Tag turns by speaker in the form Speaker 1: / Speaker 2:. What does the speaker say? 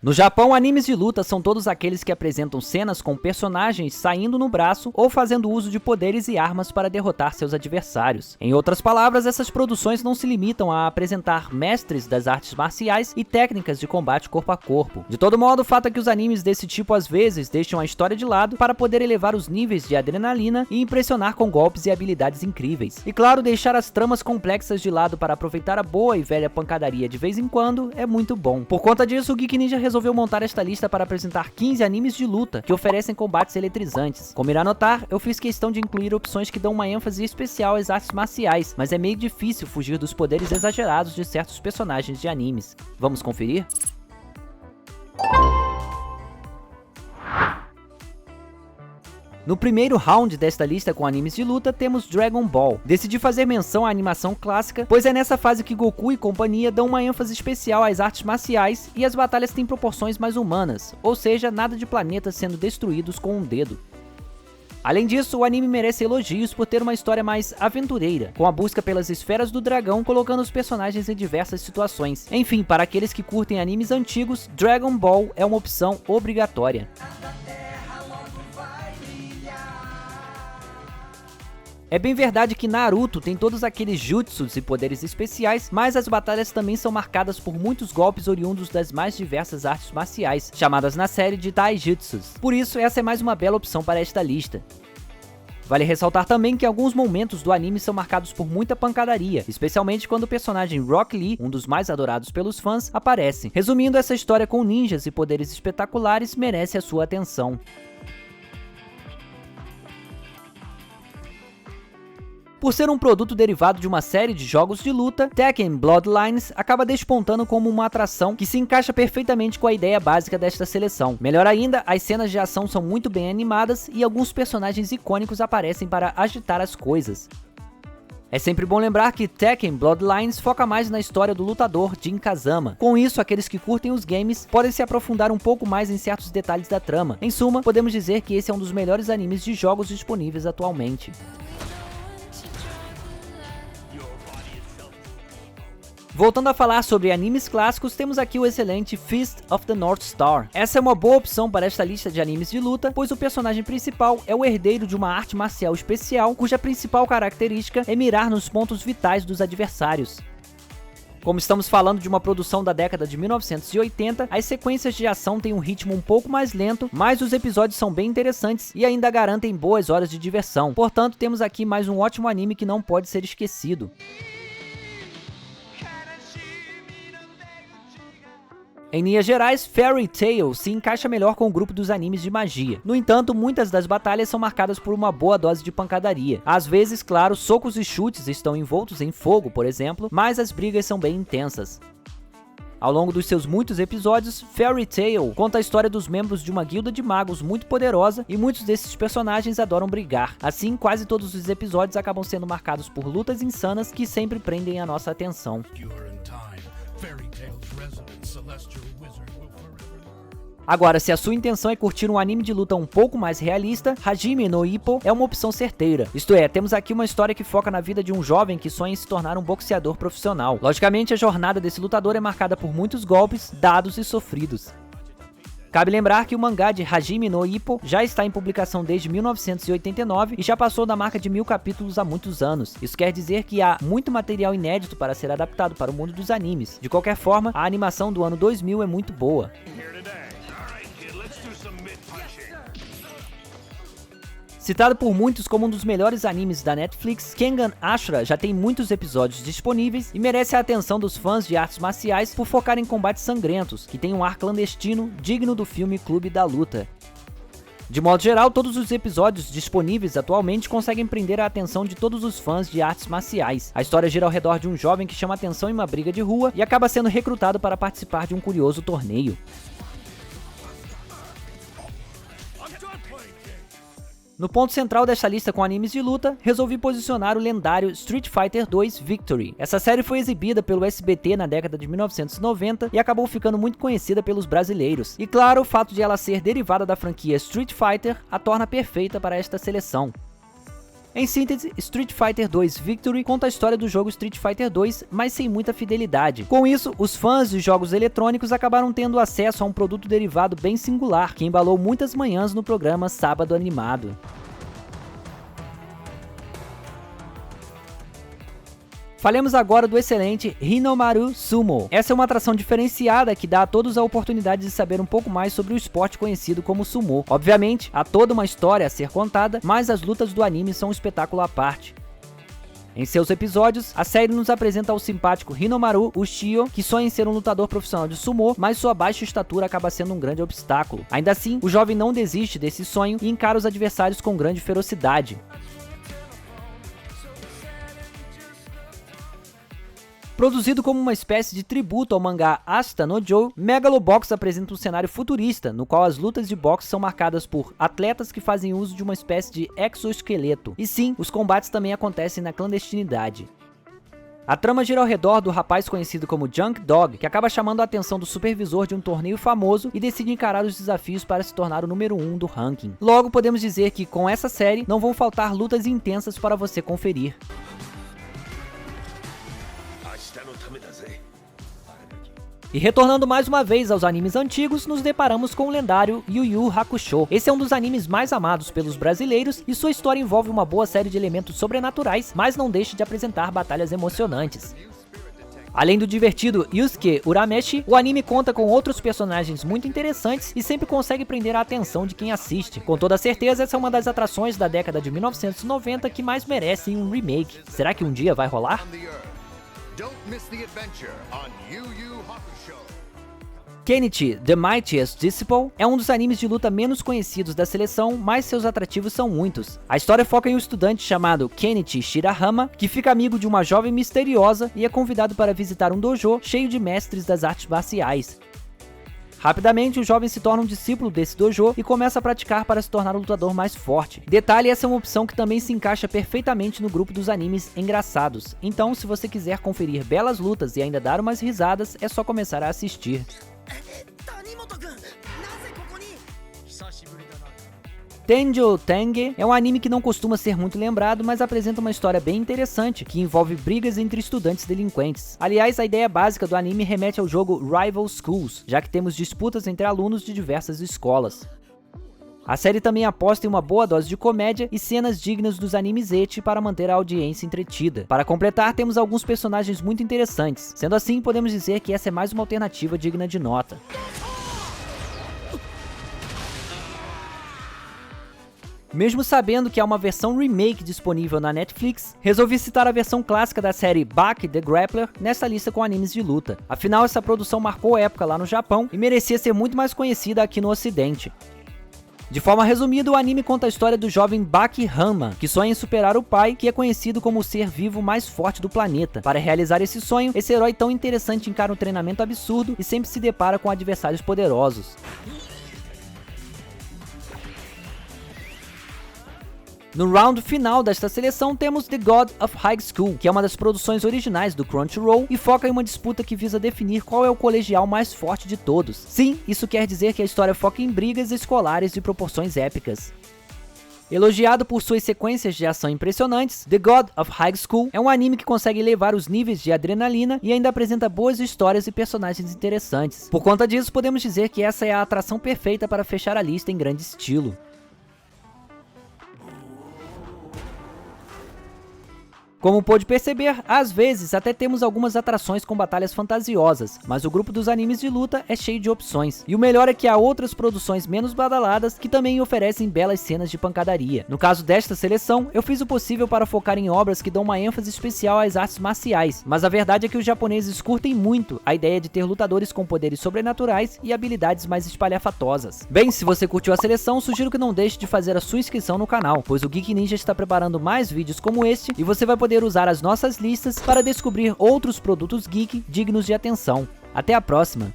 Speaker 1: No Japão, animes de luta são todos aqueles que apresentam cenas com personagens saindo no braço ou fazendo uso de poderes e armas para derrotar seus adversários. Em outras palavras, essas produções não se limitam a apresentar mestres das artes marciais e técnicas de combate corpo a corpo. De todo modo, o fato é que os animes desse tipo às vezes deixam a história de lado para poder elevar os níveis de adrenalina e impressionar com golpes e habilidades incríveis. E claro, deixar as tramas complexas de lado para aproveitar a boa e velha pancadaria de vez em quando é muito bom. Por conta disso, o Geek Ninja resolveu montar esta lista para apresentar 15 animes de luta que oferecem combates eletrizantes. Como irá notar, eu fiz questão de incluir opções que dão uma ênfase especial às artes marciais, mas é meio difícil fugir dos poderes exagerados de certos personagens de animes. Vamos conferir? No primeiro round desta lista com animes de luta, temos Dragon Ball. Decidi fazer menção à animação clássica, pois é nessa fase que Goku e companhia dão uma ênfase especial às artes marciais e as batalhas têm proporções mais humanas, ou seja, nada de planetas sendo destruídos com um dedo. Além disso, o anime merece elogios por ter uma história mais aventureira, com a busca pelas esferas do dragão, colocando os personagens em diversas situações. Enfim, para aqueles que curtem animes antigos, Dragon Ball é uma opção obrigatória. É bem verdade que Naruto tem todos aqueles jutsus e poderes especiais, mas as batalhas também são marcadas por muitos golpes oriundos das mais diversas artes marciais, chamadas na série de Taijutsus. Por isso, essa é mais uma bela opção para esta lista. Vale ressaltar também que alguns momentos do anime são marcados por muita pancadaria, especialmente quando o personagem Rock Lee, um dos mais adorados pelos fãs, aparece. Resumindo, essa história com ninjas e poderes espetaculares merece a sua atenção. Por ser um produto derivado de uma série de jogos de luta, Tekken Bloodlines acaba despontando como uma atração que se encaixa perfeitamente com a ideia básica desta seleção. Melhor ainda, as cenas de ação são muito bem animadas e alguns personagens icônicos aparecem para agitar as coisas. É sempre bom lembrar que Tekken Bloodlines foca mais na história do lutador Jin Kazama. Com isso, aqueles que curtem os games podem se aprofundar um pouco mais em certos detalhes da trama. Em suma, podemos dizer que esse é um dos melhores animes de jogos disponíveis atualmente. Voltando a falar sobre animes clássicos, temos aqui o excelente Fist of the North Star. Essa é uma boa opção para esta lista de animes de luta, pois o personagem principal é o herdeiro de uma arte marcial especial, cuja principal característica é mirar nos pontos vitais dos adversários. Como estamos falando de uma produção da década de 1980, as sequências de ação têm um ritmo um pouco mais lento, mas os episódios são bem interessantes e ainda garantem boas horas de diversão. Portanto, temos aqui mais um ótimo anime que não pode ser esquecido. Em linhas gerais, Fairy Tail se encaixa melhor com o grupo dos animes de magia. No entanto, muitas das batalhas são marcadas por uma boa dose de pancadaria. Às vezes, claro, socos e chutes estão envoltos em fogo, por exemplo, mas as brigas são bem intensas. Ao longo dos seus muitos episódios, Fairy Tail conta a história dos membros de uma guilda de magos muito poderosa e muitos desses personagens adoram brigar. Assim, quase todos os episódios acabam sendo marcados por lutas insanas que sempre prendem a nossa atenção. Agora, se a sua intenção é curtir um anime de luta um pouco mais realista, Hajime no Ippo é uma opção certeira. Isto é, temos aqui uma história que foca na vida de um jovem que sonha em se tornar um boxeador profissional. Logicamente, a jornada desse lutador é marcada por muitos golpes, dados e sofridos. Cabe lembrar que o mangá de Hajime no Ippo já está em publicação desde 1989 e já passou da marca de 1000 capítulos há muitos anos. Isso quer dizer que há muito material inédito para ser adaptado para o mundo dos animes. De qualquer forma, a animação do ano 2000 é muito boa. Citado por muitos como um dos melhores animes da Netflix, Kengan Ashura já tem muitos episódios disponíveis e merece a atenção dos fãs de artes marciais por focar em combates sangrentos, que tem um ar clandestino digno do filme Clube da Luta. De modo geral, todos os episódios disponíveis atualmente conseguem prender a atenção de todos os fãs de artes marciais. A história gira ao redor de um jovem que chama atenção em uma briga de rua e acaba sendo recrutado para participar de um curioso torneio. No ponto central desta lista com animes de luta, resolvi posicionar o lendário Street Fighter 2 Victory. Essa série foi exibida pelo SBT na década de 1990 e acabou ficando muito conhecida pelos brasileiros. E claro, o fato de ela ser derivada da franquia Street Fighter a torna perfeita para esta seleção. Em síntese, Street Fighter 2 Victory conta a história do jogo Street Fighter 2, mas sem muita fidelidade. Com isso, os fãs de jogos eletrônicos acabaram tendo acesso a um produto derivado bem singular, que embalou muitas manhãs no programa Sábado Animado. Falemos agora do excelente Hinomaru Sumo. Essa é uma atração diferenciada que dá a todos a oportunidade de saber um pouco mais sobre o esporte conhecido como sumo. Obviamente, há toda uma história a ser contada, mas as lutas do anime são um espetáculo à parte. Em seus episódios, a série nos apresenta o simpático Hinomaru Ushio, que sonha em ser um lutador profissional de sumo, mas sua baixa estatura acaba sendo um grande obstáculo. Ainda assim, o jovem não desiste desse sonho e encara os adversários com grande ferocidade. Produzido como uma espécie de tributo ao mangá Ashita no Joe, Megalobox apresenta um cenário futurista, no qual as lutas de boxe são marcadas por atletas que fazem uso de uma espécie de exoesqueleto. E sim, os combates também acontecem na clandestinidade. A trama gira ao redor do rapaz conhecido como Junk Dog, que acaba chamando a atenção do supervisor de um torneio famoso e decide encarar os desafios para se tornar o número 1 do ranking. Logo, podemos dizer que com essa série não vão faltar lutas intensas para você conferir. E retornando mais uma vez aos animes antigos, nos deparamos com o lendário Yu Yu Hakusho. Esse é um dos animes mais amados pelos brasileiros e sua história envolve uma boa série de elementos sobrenaturais, mas não deixa de apresentar batalhas emocionantes. Além do divertido Yusuke Urameshi, o anime conta com outros personagens muito interessantes e sempre consegue prender a atenção de quem assiste. Com toda certeza, essa é uma das atrações da década de 1990 que mais merecem um remake. Será que um dia vai rolar? Kenichi, The Mightiest Disciple, é um dos animes de luta menos conhecidos da seleção, mas seus atrativos são muitos. A história foca em um estudante chamado Kenichi Shirahama, que fica amigo de uma jovem misteriosa e é convidado para visitar um dojo cheio de mestres das artes marciais. Rapidamente, o jovem se torna um discípulo desse dojo e começa a praticar para se tornar o lutador mais forte. Detalhe, essa é uma opção que também se encaixa perfeitamente no grupo dos animes engraçados. Então, se você quiser conferir belas lutas e ainda dar umas risadas, é só começar a assistir. Tenjo Tenge é um anime que não costuma ser muito lembrado, mas apresenta uma história bem interessante, que envolve brigas entre estudantes delinquentes. Aliás, a ideia básica do anime remete ao jogo Rival Schools, já que temos disputas entre alunos de diversas escolas. A série também aposta em uma boa dose de comédia e cenas dignas dos animes ecchi para manter a audiência entretida. Para completar, temos alguns personagens muito interessantes. Sendo assim, podemos dizer que essa é mais uma alternativa digna de nota. Mesmo sabendo que há uma versão remake disponível na Netflix, resolvi citar a versão clássica da série Baki the Grappler nessa lista com animes de luta. Afinal, essa produção marcou época lá no Japão e merecia ser muito mais conhecida aqui no ocidente. De forma resumida, o anime conta a história do jovem Baki Hanma, que sonha em superar o pai, que é conhecido como o ser vivo mais forte do planeta. Para realizar esse sonho, esse herói tão interessante encara um treinamento absurdo e sempre se depara com adversários poderosos. No round final desta seleção temos The God of High School, que é uma das produções originais do Crunchyroll e foca em uma disputa que visa definir qual é o colegial mais forte de todos. Sim, isso quer dizer que a história foca em brigas escolares de proporções épicas. Elogiado por suas sequências de ação impressionantes, The God of High School é um anime que consegue elevar os níveis de adrenalina e ainda apresenta boas histórias e personagens interessantes. Por conta disso, podemos dizer que essa é a atração perfeita para fechar a lista em grande estilo. Como pôde perceber, às vezes até temos algumas atrações com batalhas fantasiosas, mas o grupo dos animes de luta é cheio de opções. E o melhor é que há outras produções menos badaladas que também oferecem belas cenas de pancadaria. No caso desta seleção, eu fiz o possível para focar em obras que dão uma ênfase especial às artes marciais, mas a verdade é que os japoneses curtem muito a ideia de ter lutadores com poderes sobrenaturais e habilidades mais espalhafatosas. Bem, se você curtiu a seleção, sugiro que não deixe de fazer a sua inscrição no canal, pois o Geek Ninja está preparando mais vídeos como este e você vai poder usar as nossas listas para descobrir outros produtos geek dignos de atenção. Até a próxima!